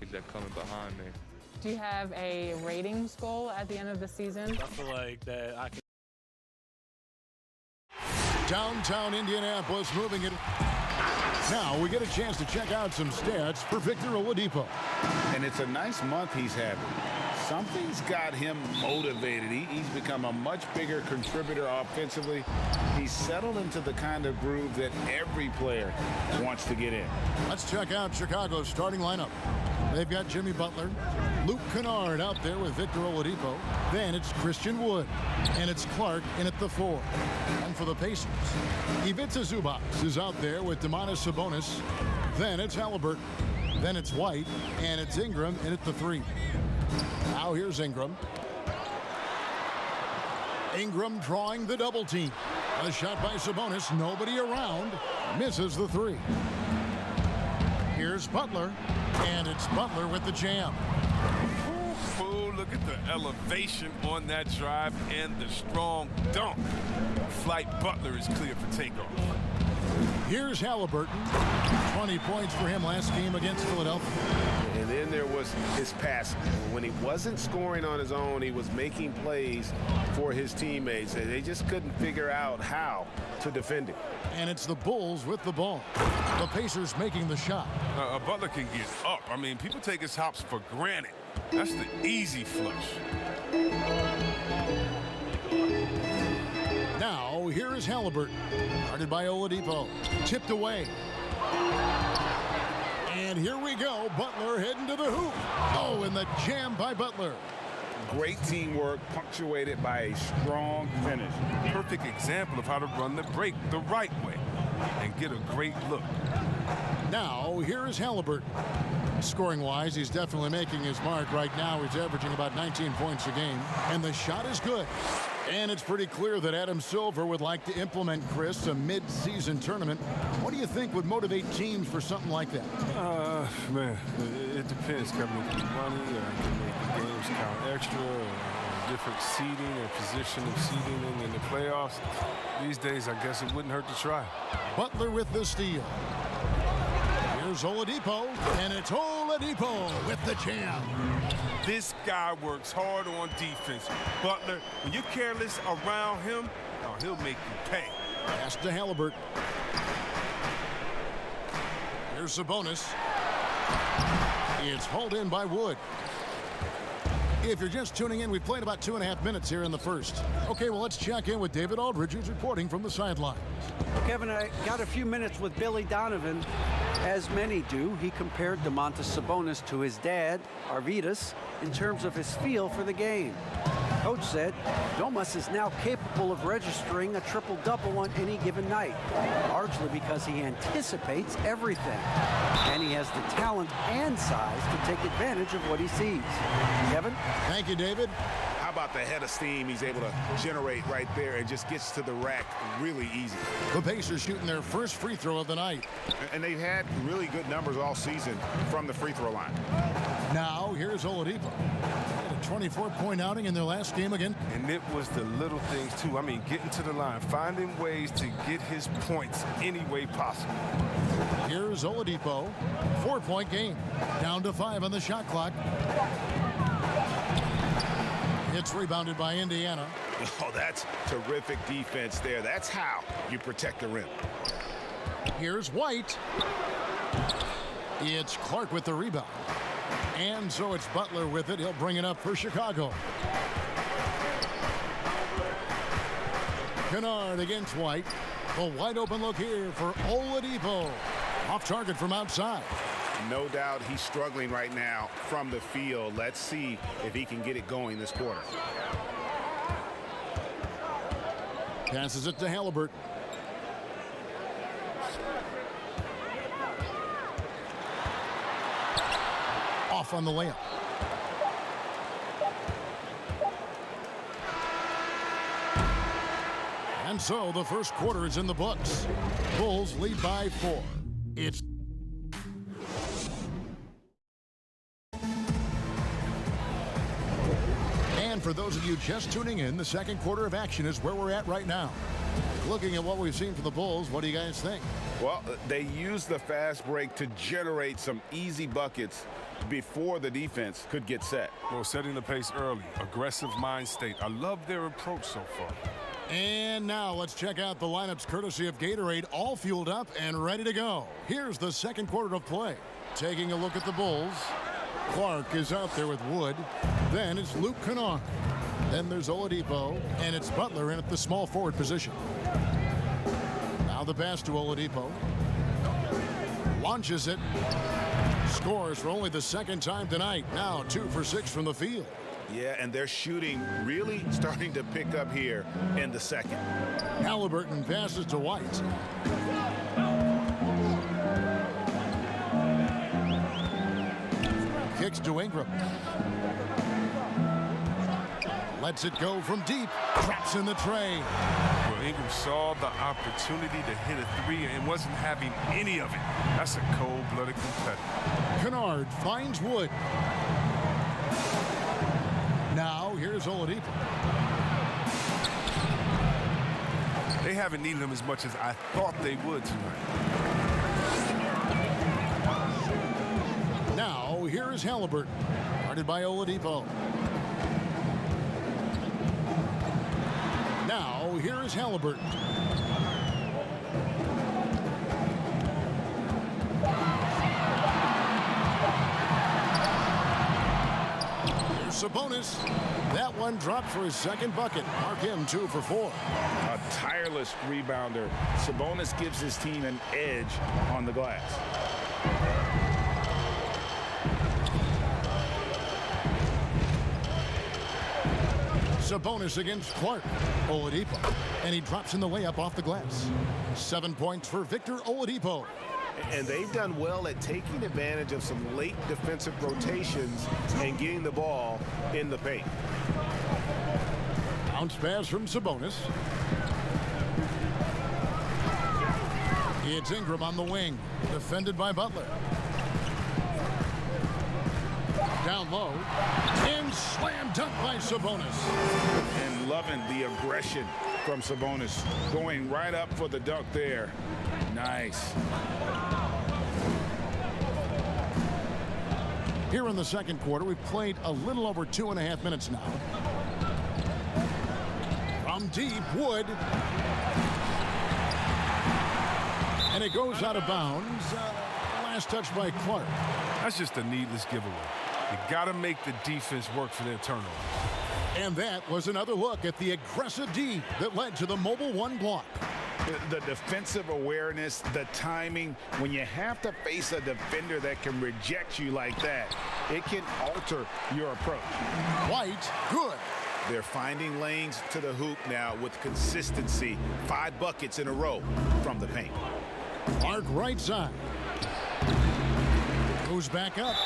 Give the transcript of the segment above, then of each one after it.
that coming behind me. Do you have a ratings goal at the end of the season? I feel like that I can. Downtown Indianapolis moving it. Now we get a chance to check out some stats for Victor Oladipo. And it's a nice month he's having. Something's got him motivated. He's become a much bigger contributor offensively. He's settled into the kind of groove that every player wants to get in. Let's check out Chicago's starting lineup. They've got Jimmy Butler, Luke Kennard out there with Victor Oladipo. Then it's Christian Wood, and it's Clark in at the 4. And for the Pacers, Ivica Zubac is out there with Domantas Sabonis. Then it's Halliburton. Then it's White, and it's Ingram in at the 3. Now here's Ingram. Ingram drawing the double team. A shot by Sabonis, nobody around, misses the 3. Here's Butler, and it's Butler with the jam. Oh, look at the elevation on that drive and the strong dunk. Flight Butler is clear for takeoff. Here's Halliburton. 20 points for him last game against Philadelphia. And then there was his passing. When he wasn't scoring on his own, he was making plays for his teammates. And they just couldn't figure out how to defend him. And it's the Bulls with the ball. The Pacers making the shot. Butler can get up. I mean, people take his hops for granted. That's the easy flush. Now, here is Halliburton. Guarded by Oladipo. Tipped away. And here we go. Butler heading to the hoop. Oh, and the jam by Butler. Great teamwork punctuated by a strong finish. Perfect example of how to run the break the right way and get a great look. Now, here is Halliburton. Scoring-wise, he's definitely making his mark. Right now, he's averaging about 19 points a game. And the shot is good. And it's pretty clear that Adam Silver would like to implement, Chris, a mid-season tournament. What do you think would motivate teams for something like that? Man, it depends, Kevin. It can be money, or it can make the games count extra, or different seeding or position of seeding in the playoffs. These days, I guess it wouldn't hurt to try. Butler with the steal. Here's Oladipo, and it's Oladipo with the jam. This guy works hard on defense. Butler, when you're careless around him, he'll make you pay. Pass to Halliburton. Here's Sabonis. It's hauled in by Wood. If you're just tuning in, we've played about 2.5 minutes here in the first. Okay, well, let's check in with David Aldridge, who's reporting from the sidelines. Kevin, I got a few minutes with Billy Donovan. As many do, he compared Domantas Sabonis to his dad, Arvydas, in terms of his feel for the game. Coach said Domas is now capable of registering a triple-double on any given night, largely because he anticipates everything. And he has the talent and size to take advantage of what he sees. Kevin? Thank you, David. How about the head of steam he's able to generate right there and just gets to the rack really easy. The Pacers shooting their first free throw of the night. And they've had really good numbers all season from the free throw line. Now, here's Oladipo. A 24-point outing in their last game again. And it was the little things, too. I mean, getting to the line, finding ways to get his points any way possible. Here's Oladipo. 4-point game. Down to 5 on the shot clock. It's rebounded by Indiana. Oh, that's terrific defense there. That's how you protect the rim. Here's White. It's Clark with the rebound. And so it's Butler with it. He'll bring it up for Chicago. Kennard against White. A wide open look here for Oladipo. Off target from outside. No doubt he's struggling right now from the field. Let's see if he can get it going this quarter. Passes it to Halliburton. Off on the layup. And so the first quarter is in the books. Bulls lead by 4. It's For those of you just tuning in, the second quarter of action is where we're at right now. Looking at what we've seen from the Bulls, what do you guys think? Well, they used the fast break to generate some easy buckets before the defense could get set. Well, setting the pace early, aggressive mind state. I love their approach so far. And now let's check out the lineups courtesy of Gatorade, all fueled up and ready to go. Here's the second quarter of play. Taking a look at the Bulls. Clark is out there with Wood. Then it's Luke Kennard. Then there's Oladipo, and it's Butler in at the small forward position. Now the pass to Oladipo. Launches it. Scores for only the second time tonight. Now 2 for 6 from the field. Yeah, and their shooting really starting to pick up here in the second. Halliburton passes to White. Kicks to Ingram. Lets it go from deep. Drops in the tray. Well, Ingram saw the opportunity to hit a three and wasn't having any of it. That's a cold-blooded competitor. Kennard finds Wood. Now here's Oladipo. They haven't needed him as much as I thought they would tonight. Now here is Halliburton. Guarded by Oladipo. Now here is Halliburton. Here's Sabonis. That one dropped for his second bucket. Mark him 2 for 4. A tireless rebounder. Sabonis gives his team an edge on the glass. Sabonis against Clark. Oladipo. And he drops in the layup off the glass. 7 points for Victor Oladipo. And they've done well at taking advantage of some late defensive rotations and getting the ball in the paint. Bounce pass from Sabonis. It's Ingram on the wing. Defended by Butler. Down low. And slam dunk by Sabonis. And loving the aggression from Sabonis. Going right up for the dunk there. Nice. Here in the second quarter, we've played a little over 2.5 minutes now. From deep, Wood. And it goes out of bounds. Last touch by Clark. That's just a needless giveaway. You got to make the defense work for their turnovers. And that was another look at the aggressive D that led to the mobile one block. The defensive awareness, the timing. When you have to face a defender that can reject you like that, it can alter your approach. White, good. They're finding lanes to the hoop now with consistency. 5 buckets in a row from the paint. Clark right side. Goes back up.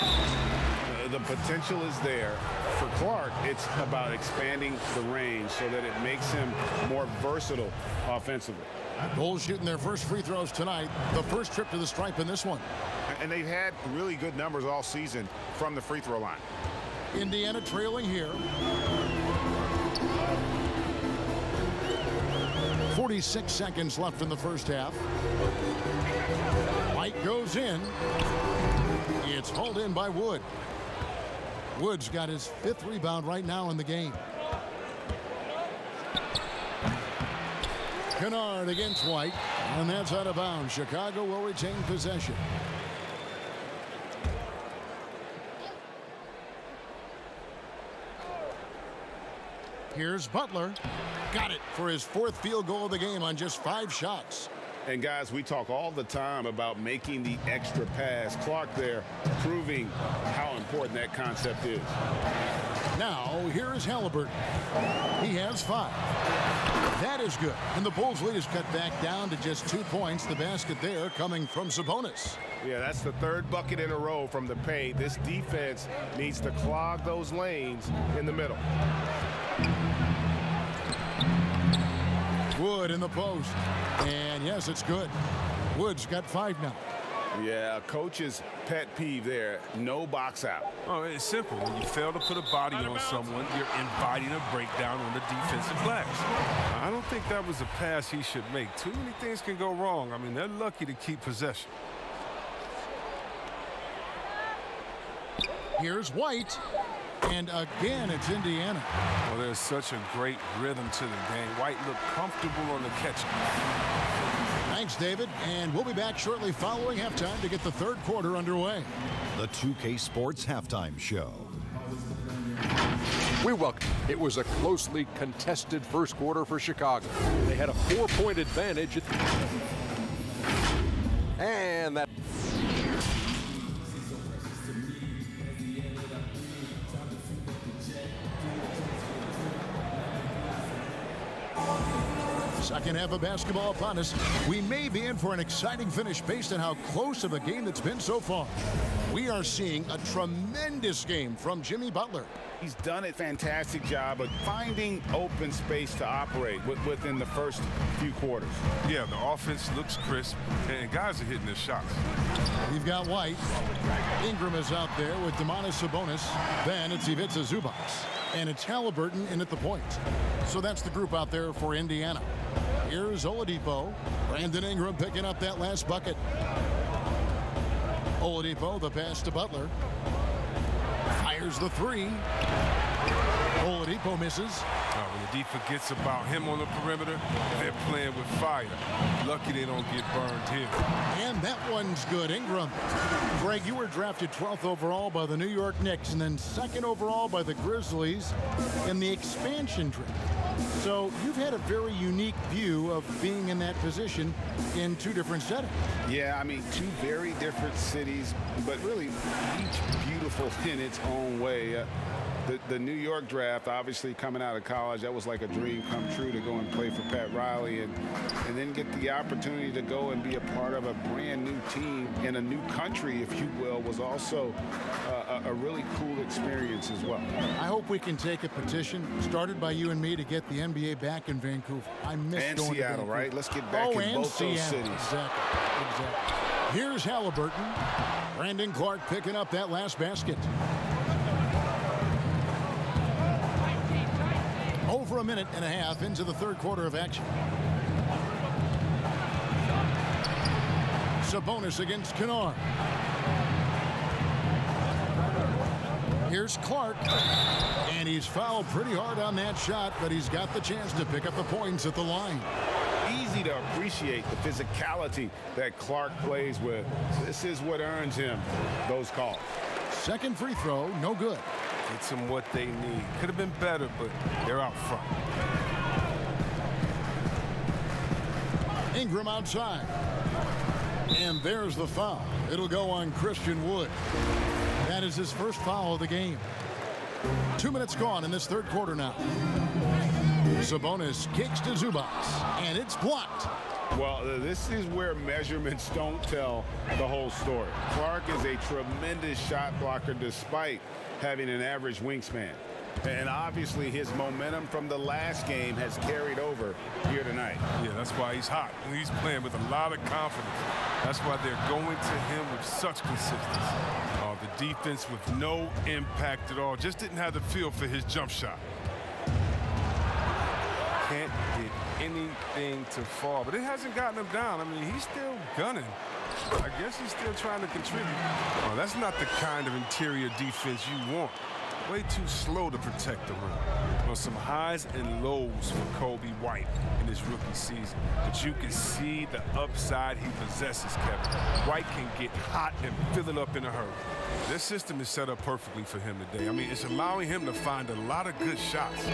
The potential is there. For Clark, it's about expanding the range so that it makes him more versatile offensively. Bulls shooting their first free throws tonight. The first trip to the stripe in this one. And they've had really good numbers all season from the free throw line. Indiana trailing here. 46 seconds left in the first half. White goes in. It's hauled in by Wood. Wood's got his 5th rebound right now in the game. Kennard against White, and that's out of bounds. Chicago will retain possession. Here's Butler. Got it for his 4th field goal of the game on just 5 shots. And guys, we talk all the time about making the extra pass. Clark there proving how important that concept is. Now, here is Halliburton. He has 5. That is good. And the Bulls' lead is cut back down to just 2 points. The basket there coming from Sabonis. Yeah, that's the 3rd bucket in a row from the paint. This defense needs to clog those lanes in the middle. Wood in the post. And yes, it's good. Wood's got 5 now. Yeah, coach's pet peeve there, no box out. Oh, it's simple. When you fail to put a body on someone, you're inviting a breakdown on the defensive glass. I don't think that was a pass he should make. Too many things can go wrong. I mean, they're lucky to keep possession. Here's White. And again, it's Indiana. Well, there's such a great rhythm to the game. White looked comfortable on the catch. Thanks, David. And we'll be back shortly following halftime to get the third quarter underway. The 2K Sports Halftime Show. We welcome. It was a closely contested first quarter for Chicago. They had a 4-point advantage. And that. Second half of basketball upon us. We may be in for an exciting finish based on how close of a game that's been so far. We are seeing a tremendous game from Jimmy Butler. He's done a fantastic job of finding open space to operate within the first few quarters. Yeah, the offense looks crisp, and guys are hitting their shots. We've got White. Ingram is out there with Domantas Sabonis. Then it's Ivica Zubac. And it's Halliburton in at the point. So that's the group out there for Indiana. Here's Oladipo. Brandon Ingram picking up that last bucket. Oladipo, the pass to Butler. Fires the three. Oladipo misses. When the defense forgets about him on the perimeter, they're playing with fire. Lucky they don't get burned here. And that one's good. Ingram. Greg, you were drafted 12th overall by the New York Knicks and then 2nd overall by the Grizzlies in the expansion draft. So you've had a very unique view of being in that position in two different settings. Yeah, I mean, two very different cities, but really each beautiful in its own way. The New York draft, obviously coming out of college, that was like a dream come true to go and play for Pat Riley and then get the opportunity to go and be a part of a brand new team in a new country, if you will, was also a really cool experience as well. I hope we can take a petition started by you and me to get the NBA back in Vancouver. I miss and going Seattle, to Vancouver. right? Let's get back in both those cities. Exactly. Here's Halliburton. Brandon Clark picking up that last basket. Over a minute and a half into the third quarter of action. Sabonis against Kennard. Here's Clark. And he's fouled pretty hard on that shot, but he's got the chance to pick up the points at the line. Easy to appreciate the physicality that Clark plays with. This is what earns him those calls. Second free throw, no good. Gets them what they need. Could have been better, but they're out front. Ingram outside. And there's the foul. It'll go on Christian Wood. That is his first foul of the game. 2 minutes gone in this third quarter now. Sabonis kicks to Zubac, and it's blocked. Well, this is where measurements don't tell the whole story. Clark is a tremendous shot blocker despite having an average wingspan. And obviously his momentum from the last game has carried over here tonight. Yeah, that's why he's hot. He's playing with a lot of confidence. That's why they're going to him with such consistency. The defense with no impact at all. Just didn't have the feel for his jump shot. Can't get anything to fall, but it hasn't gotten him down. I mean, he's still gunning. I guess he's still trying to contribute. Oh, that's not the kind of interior defense you want. Way too slow to protect the rim. Well, some highs and lows for Kobe White in his rookie season. But you can see the upside he possesses, Kevin. White can get hot and fill it up in a hurry. This system is set up perfectly for him today. I mean, it's allowing him to find a lot of good shots.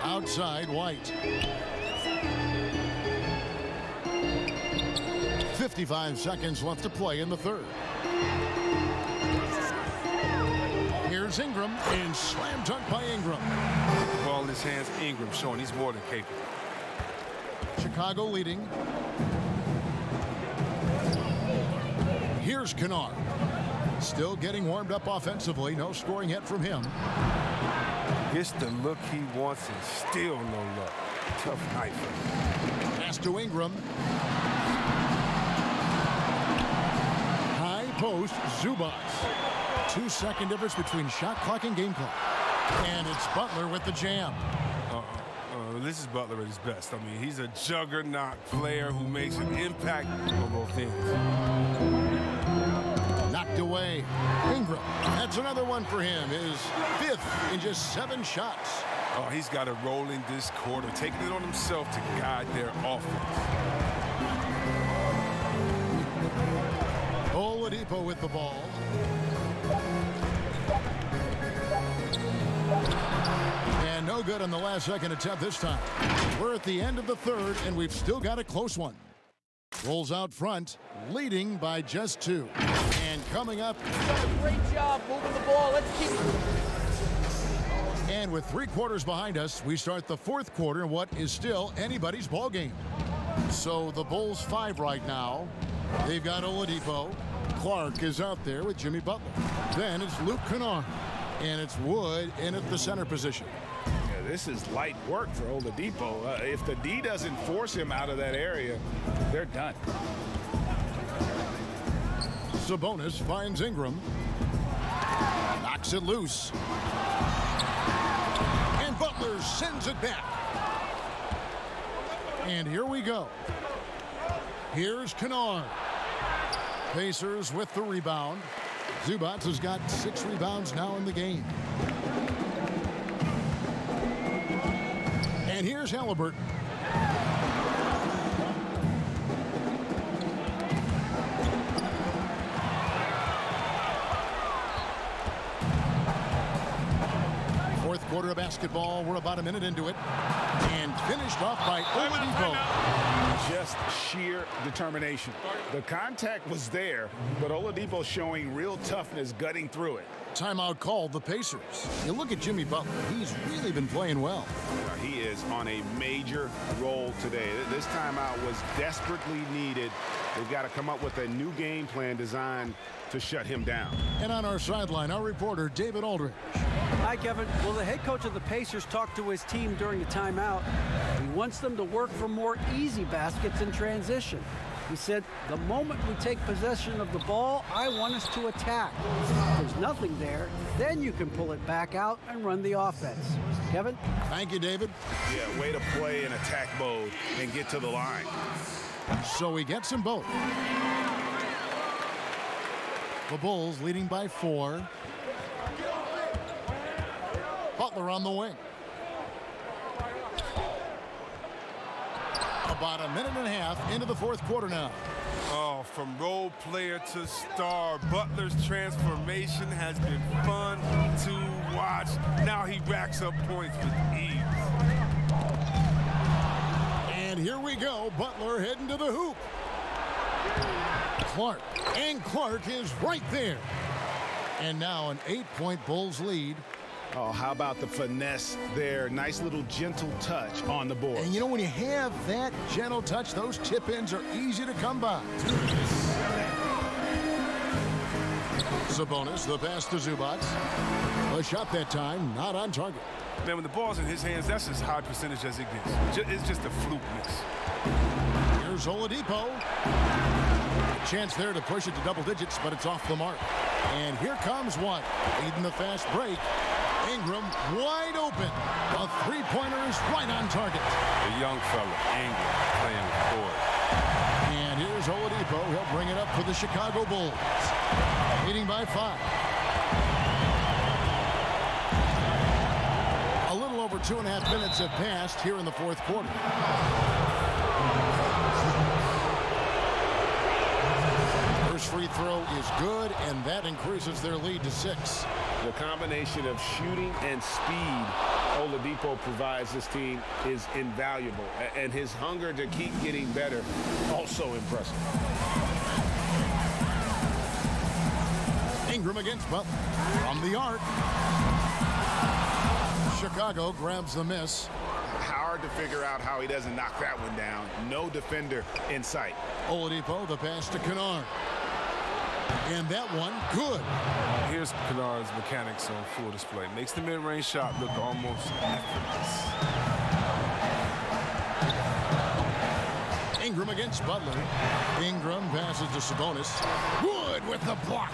Outside, White. 55 seconds left to play in the third. Here's Ingram, and slam dunk by Ingram. Ball in his hands, Ingram showing he's more than capable. Chicago leading. Here's Kennard. Still getting warmed up offensively. No scoring yet from him. Gets the look he wants and still no luck. Tough night for him. Pass to Ingram. post, Zubats. 2-second difference between shot clock and game clock. And it's Butler with the jam. This is Butler at his best. I mean, he's a juggernaut player who makes an impact on both ends. Knocked away. Ingram. That's another one for him. His 5th in just 7 shots. Oh, he's got it rolling this quarter, taking it on himself to guide their offense. Oladipo with the ball. And no good on the last second attempt this time. We're at the end of the third, and we've still got a close one. Rolls out front, leading by just 2. And coming up. Great job moving the ball. Let's keep it. And with 3 quarters behind us, we start the 4th quarter in what is still anybody's ball game. So the Bulls 5 right now. They've got Oladipo. Clark is out there with Jimmy Butler. Then it's Luke Kennard. And it's Wood in at the center position. Yeah, this is light work for Oladipo. If the D doesn't force him out of that area, they're done. Sabonis finds Ingram. Knocks it loose. And Butler sends it back. And here we go. Here's Kennard. Pacers with the rebound. Zubats has got 6 rebounds now in the game. And here's Halliburton. Fourth quarter of basketball. We're about a minute into it. And finished off by Oladipo. Just sheer determination. The contact was there, but Oladipo showing real toughness gutting through it. Timeout called the Pacers. You look at Jimmy Butler. He's really been playing well. He is on a major role today. This timeout was desperately needed. They've got to come up with a new game plan designed to shut him down. And on our sideline, our reporter, David Aldridge. Hi, Kevin. Well, the head coach of the Pacers talked to his team during the timeout. He wants them to work for more easy baskets in transition. He said, the moment we take possession of the ball, I want us to attack. If there's nothing there, then you can pull it back out and run the offense. Kevin? Thank you, David. Yeah, way to play in attack mode and get to the line. So he gets them both. The Bulls leading by 4. Butler on the wing. About a minute and a half into the 4th quarter now. Oh, from role player to star, Butler's transformation has been fun to watch. Now he racks up points with ease. And here we go. Butler heading to the hoop. Clark. And Clark is right there. And now an 8-point Bulls lead. Oh, how about the finesse there? Nice little gentle touch on the board. And you know, when you have that gentle touch, those tip-ins are easy to come by. Sabonis, the pass to Zubats. A shot that time, not on target. Man, when the ball's in his hands, that's as high percentage as it gets. It's just a fluke miss. Here's Oladipo. A chance there to push it to double digits, but it's off the mark. And here comes one. Leading the fast break. Ingram wide open. A 3-pointer is right on target. The young fella, Ingram, playing with forward. And here's Oladipo. He'll bring it up for the Chicago Bulls. Leading by 5. A little over 2.5 minutes have passed here in the 4th quarter. First free throw is good, and that increases their lead to 6. The combination of shooting and speed Oladipo provides this team is invaluable. And his hunger to keep getting better, also impressive. Ingram against Butler. From the arc. Chicago grabs the miss. Hard to figure out how he doesn't knock that one down. No defender in sight. Oladipo, the pass to Kennard. And that one, good. Here's Kennard's mechanics on full display. Makes the mid-range shot look almost effortless. Ingram against Butler. Ingram passes to Sabonis. Wood with the block.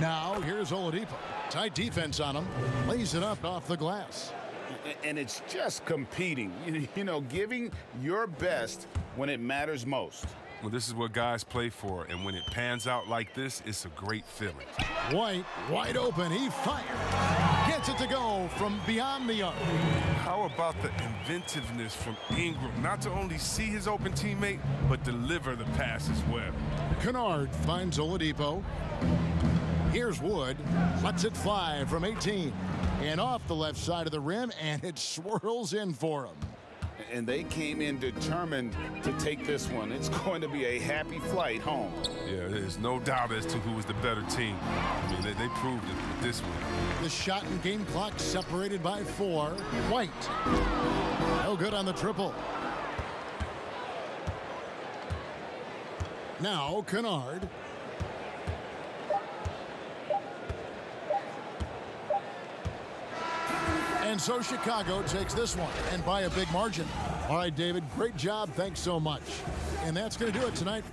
Now here's Oladipo. Tight defense on him. Lays it up off the glass. And it's just competing, you know, giving your best when it matters most. Well, this is what guys play for, and when it pans out like this, it's a great feeling. White, wide open, he fired. Gets it to go from beyond the arc. How about the inventiveness from Ingram? Not to only see his open teammate, but deliver the pass as well. Kennard finds Oladipo. Here's Wood, lets it fly from 18. And off the left side of the rim, and it swirls in for him. And they came in determined to take this one. It's going to be a happy flight home. Yeah, there's no doubt as to who was the better team. I mean, they proved it with this one. The shot and game clock separated by 4. White. No good on the triple. Now Kennard. And so Chicago takes this one, and by a big margin. All right, David, great job. Thanks so much. And that's going to do it tonight.